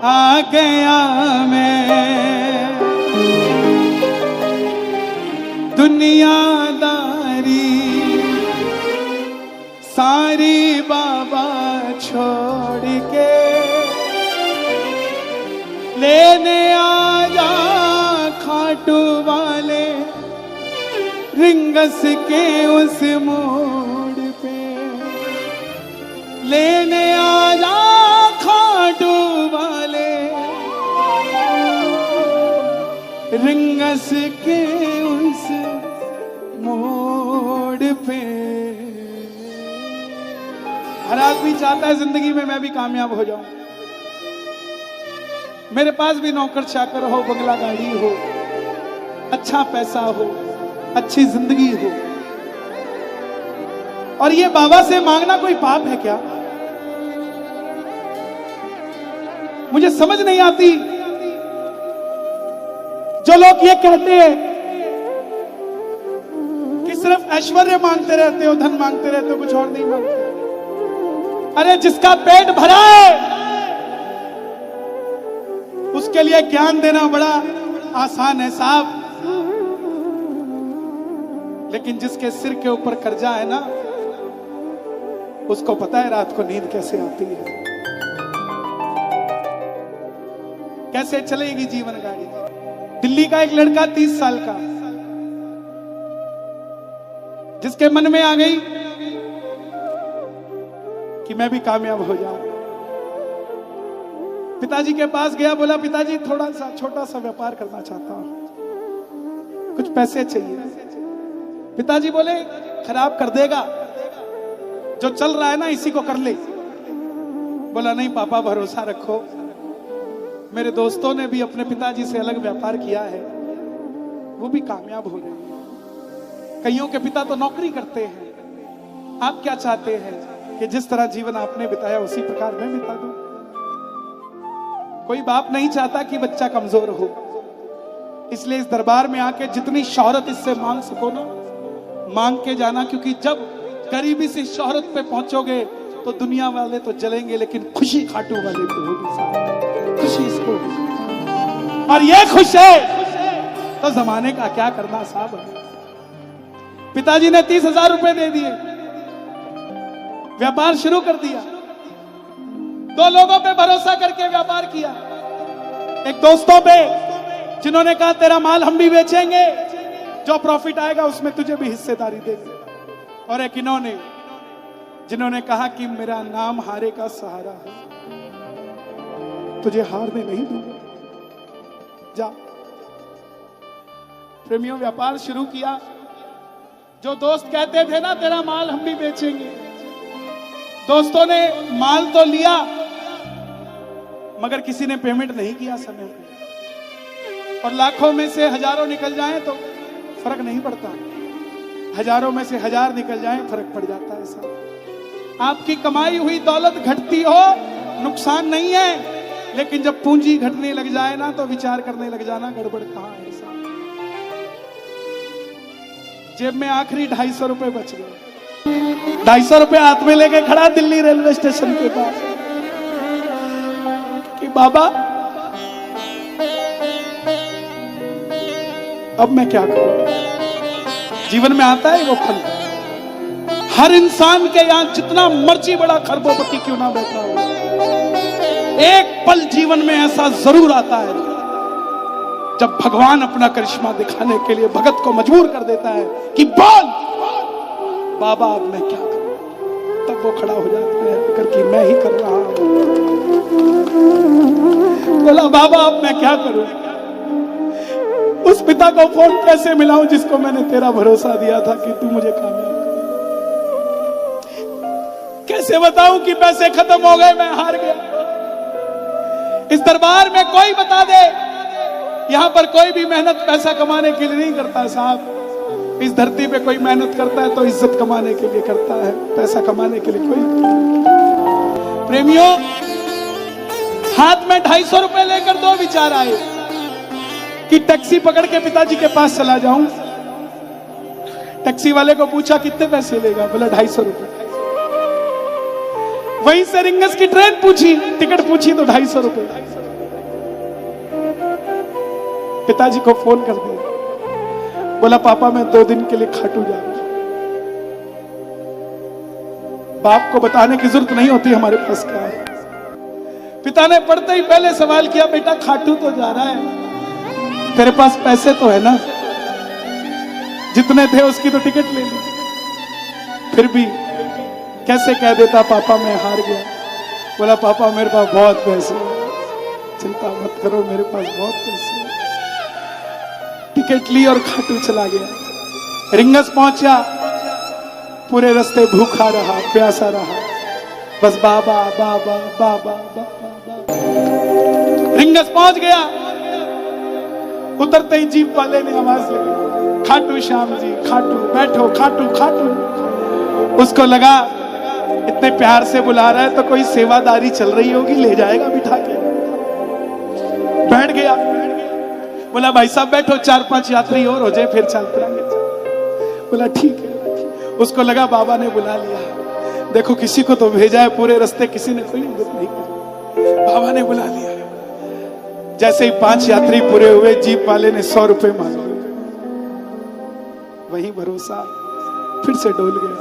आ गया मैं दुनियादारी सारी बाबा छोड़ के लेने आजा खाटू वाले रिंगस के उस मोड़ पे लेने आजा खाटू वाले रिंगस के उस मोड़ पे। हर आदमी चाहता है जिंदगी में मैं भी कामयाब हो जाऊं, मेरे पास भी नौकर चाकर हो, बंगला गाड़ी हो, अच्छा पैसा हो, अच्छी जिंदगी हो। और ये बाबा से मांगना कोई पाप है क्या? मुझे समझ नहीं आती जो लोग ये कहते हैं कि सिर्फ ऐश्वर्य मांगते रहते हो, धन मांगते रहते हो, कुछ और नहीं मांगते। अरे जिसका पेट भरा है उसके लिए ज्ञान देना बड़ा आसान है साहब, लेकिन जिसके सिर के ऊपर कर्जा है ना, उसको पता है रात को नींद कैसे आती है, कैसे चलेगी जीवन गाड़ी। दिल्ली का एक लड़का 30 साल का, जिसके मन में आ गई कि मैं भी कामयाब हो जाऊं, पिताजी के पास गया, बोला पिताजी थोड़ा सा छोटा सा व्यापार करना चाहता हूं, कुछ पैसे चाहिए। पिताजी बोले खराब कर देगा, जो चल रहा है ना इसी को कर ले। बोला नहीं पापा भरोसा रखो, मेरे दोस्तों ने भी अपने पिताजी से अलग व्यापार किया है, वो भी कामयाब हो गए। कईयों के पिता तो नौकरी करते हैं। आप क्या चाहते हैं कि जिस तरह जीवन आपने बिताया उसी प्रकार मैं बिता दूं? कोई बाप नहीं चाहता कि बच्चा कमजोर हो, इसलिए इस दरबार में आके जितनी शोहरत इससे मांग सको ना मांग के जाना, क्योंकि जब गरीबी से शोहरत पे पहुंचोगे तो दुनिया वाले तो जलेंगे, लेकिन खुशी खाटू वाले को होगी, खुशी इसको। और ये खुश है तो जमाने का क्या करना साहब। पिताजी ने 30,000 रुपए दे दिए, व्यापार शुरू कर दिया। 2 लोगों पे भरोसा करके व्यापार किया, एक दोस्तों पे जिन्होंने कहा तेरा माल हम भी बेचेंगे, जो प्रॉफिट आएगा उसमें तुझे भी हिस्सेदारी देंगे, और एक इन्होंने जिन्होंने कहा कि मेरा नाम हारे का सहारा है, तुझे हारने नहीं दूंगा, जा। प्रेमियों व्यापार शुरू किया। जो दोस्त कहते थे ना तेरा माल हम भी बेचेंगे, दोस्तों ने माल तो लिया मगर किसी ने पेमेंट नहीं किया समय पे। और लाखों में से हजारों निकल जाएं तो फर्क नहीं पड़ता, हजारों में से 1000 निकल जाएं फर्क पड़ जाता है साहब। आपकी कमाई हुई दौलत घटती हो नुकसान नहीं है, लेकिन जब पूंजी घटने लग जाए ना तो विचार करने लग जाना गड़बड़ कहां है साहब। जेब में आखिरी 250 रुपए बच गए, 250 रुपए हाथ में लेके खड़ा दिल्ली रेलवे स्टेशन के पास कि बाबा अब मैं क्या करूं। जीवन में आता है वो पल, हर इंसान के यहां जितना मर्जी बड़ा खरबोपति क्यों ना बैठा हो, एक पल जीवन में ऐसा जरूर आता है जब भगवान अपना करिश्मा दिखाने के लिए भगत को मजबूर कर देता है कि बोल बाबा अब मैं क्या करूं। तब वो खड़ा हो जाता है करके मैं ही कर रहा हूं। बोला बाबा अब मैं क्या करूं, उस पिता को फोन कैसे मिलाऊं जिसको मैंने तेरा भरोसा दिया था कि तू मुझे कामयाब कर। कैसे बताऊं कि पैसे खत्म हो गए, मैं हार गया। इस दरबार में कोई बता दे, यहां पर कोई भी मेहनत पैसा कमाने के लिए नहीं करता साहब। इस धरती पे कोई मेहनत करता है तो इज्जत कमाने के लिए करता है, पैसा कमाने के लिए कोई। प्रेमियों हाथ में 250 रुपए लेकर 2 विचार आए कि टैक्सी पकड़ के पिताजी के पास चला जाऊं। टैक्सी वाले को पूछा कितने पैसे लेगा, बोला 250 रुपए। वहीं से रिंगस की ट्रेन पूछी, टिकट पूछी तो 250 रुपए। पिताजी को फोन कर दिया, बोला पापा मैं 2 दिन के लिए खाटू जा रहा हूं। बाप को बताने की जरूरत नहीं होती हमारे पास क्या है। पिता ने पढ़ते ही पहले सवाल किया, बेटा खाटू तो जा रहा है, तेरे पास पैसे तो है ना? जितने थे उसकी तो टिकट ले ली। फिर भी कैसे कह देता पापा मैं हार गया। बोला पापा मेरे पास बहुत पैसे हैं, चिंता मत करो मेरे पास बहुत पैसे हैं। टिकट ली और खाटू चला गया। रिंगस पहुंचा, पूरे रास्ते भूखा रहा, प्यासा रहा, बस बाबा बाबा बाबा बाबा। रिंगस पहुंच गया, उतरते ही जीप वाले ने आवाज लगी, खाटू श्याम जी खाटू बैठो, खाटू खाटू। उसको लगा इतने प्यार से बुला रहा है तो कोई सेवादारी चल रही होगी, ले जाएगा बिठा के। बैठ गया, बोला भाई साहब बैठो, 4-5 यात्री और हो जाए फिर चलते आएंगे। बोला ठीक है। उसको लगा बाबा ने बुला लिया, देखो किसी को तो भेजा है, पूरे रास्ते किसी ने कोई मदद नहीं की, बाबा ने बुला लिया। जैसे ही 5 यात्री पूरे हुए, जीप वाले ने 100 रुपए मांगे। वही भरोसा फिर से डोल गया।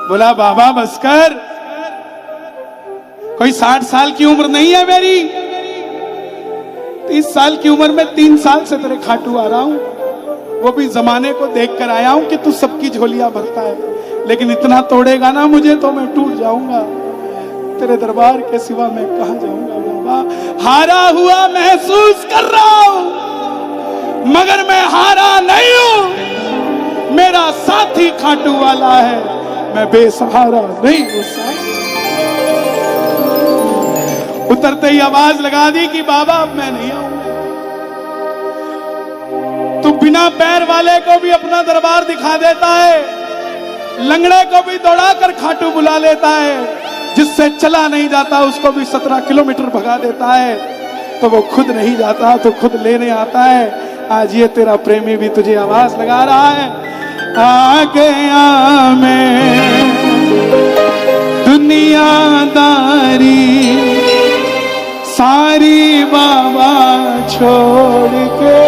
बोला बाबा बस कर, कोई 60 साल की उम्र नहीं है मेरी, 30 साल की उम्र में 3 साल से तेरे खाटू आ रहा हूं, वो भी जमाने को देख कर आया हूं कि तू सबकी झोलियां भरता है, लेकिन इतना तोड़ेगा ना मुझे तो मैं टूट जाऊंगा, तेरे दरबार के सिवा मैं कहां जाऊंगा। बाबा हारा हुआ महसूस कर रहा हूं, मगर मैं हारा नहीं हूं, मेरा साथी खाटू वाला है, मैं बेसहारा नहीं हूं। उतरते ही आवाज लगा दी कि बाबा अब मैं नहीं आऊंगा। तू बिना पैर वाले को भी अपना दरबार दिखा देता है, लंगड़े को भी दौड़ा कर खाटू बुला लेता है, जिससे चला नहीं जाता उसको भी 17 किलोमीटर भगा देता है, तो वो खुद नहीं जाता तो खुद लेने आता है। आज ये तेरा प्रेमी भी तुझे आवाज लगा रहा है, आ गया मैं दुनियादारी सारी बाबा छोड़ के,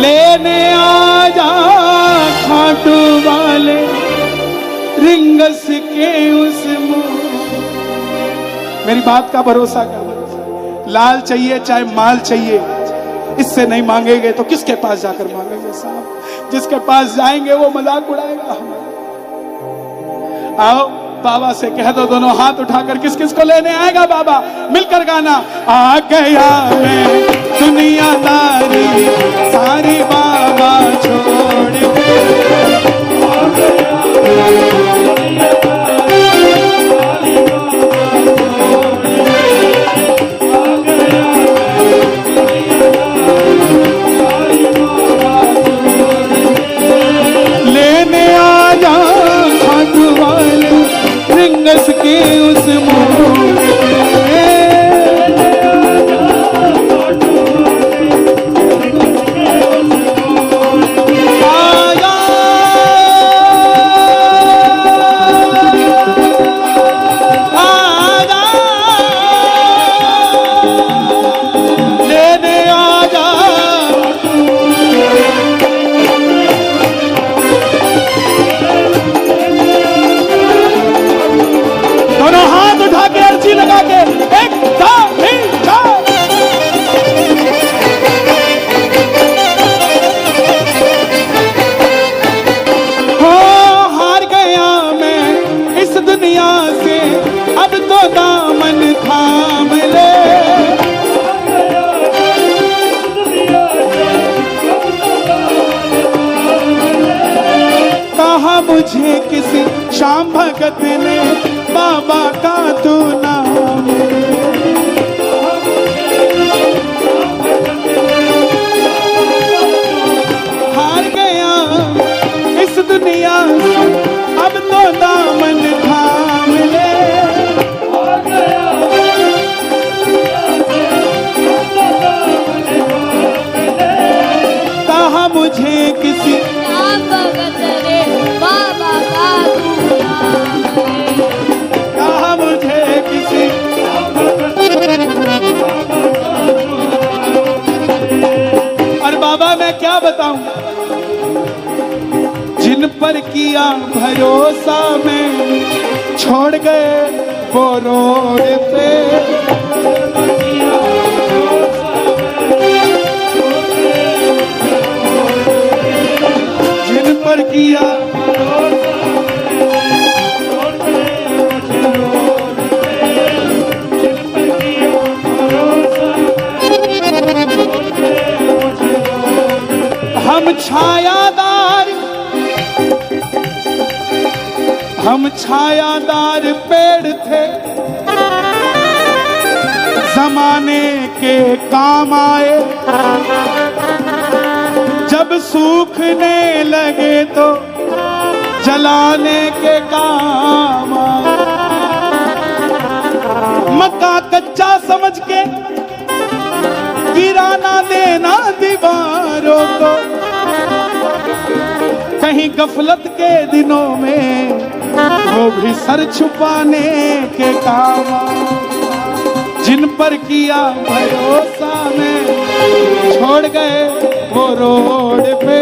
लेने आ जा खाटू वाले रिंगस के उस मुंह। मेरी बात का भरोसा कर, लाल चाहिए चाहे माल चाहिए, इससे नहीं मांगेंगे तो किसके पास जाकर मांगेंगे साहब? जिसके पास जाएंगे वो मजाक उड़ाएगा हमारा। आओ बाबा से कह दो, दोनों हाथ उठाकर किस किस को लेने आएगा बाबा, मिलकर गाना। आ गया मैं दुनियादारी सारी बाबा छोड़ के, आ गया लेने आ जा खाटू वाले रिंगस के उस मुंह पे। लगा के 1 2 3 4। हो हार गया मैं इस दुनिया से, अब तो दामन थाम ले, कहा मुझे किसी श्याम भगत ने बाबा का तू नाम, हार गया इस दुनिया अब तो दामन थाम ले, कहा मुझे किसी बाबा का तू नाम, कहा क्या बताऊं, जिन पर किया भरोसा मैं छोड़ गए वो रोड पे। जिन पर किया हम छायादार पेड़ थे, जमाने के काम आए, जब सूखने लगे तो जलाने के काम आए। मक्का कच्चा समझ के गिराना देना दीवारों को, कहीं गफलत के दिनों में वो भी सर छुपाने के काम। जिन पर किया भरोसा में छोड़ गए वो रोड पे।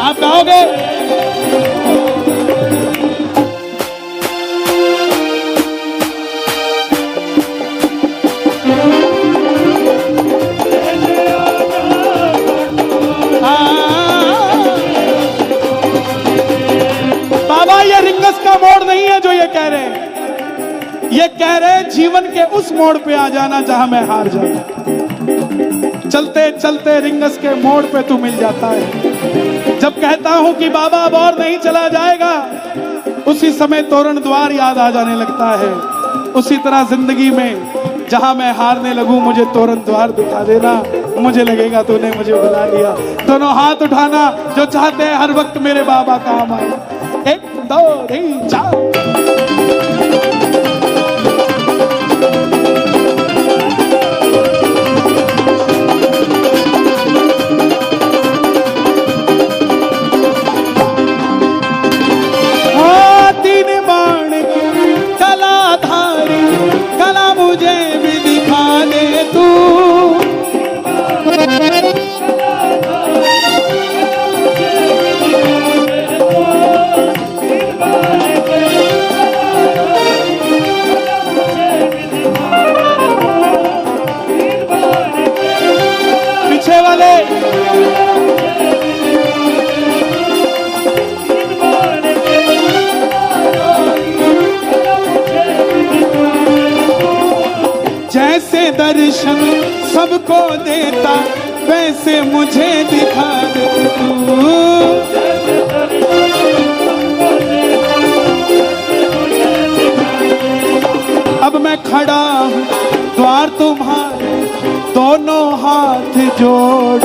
आप गाओगे? का मोड़ नहीं है जो ये कह रहे हैं, ये कह रहे हैं जीवन के उस मोड़ पे आ जाना जहां मैं हार जाता। चलते चलते रिंगस के मोड़ पे तू मिल जाता है। जब कहता हूं कि बाबा अब और नहीं चला जाएगा, उसी समय तोरण द्वार याद आ जाने लगता है। उसी तरह जिंदगी में जहां मैं हारने लगूं, मुझे तोरण द्वार दिखा देना, मुझे लगेगा तूने मुझे बुला लिया। दोनों हाथ उठाना जो चाहते हैं हर वक्त मेरे बाबा काम आए। 1 2 3 4। तीन बाण की कलाधारी कला मुझे भी दिखा दे तू। पीछे वाले जैसे दर्शन सबको देता वैसे मुझे दिखा दे तू। अब मैं खड़ा हूँ द्वार तुम्हारे, दोनों हाथ जोड़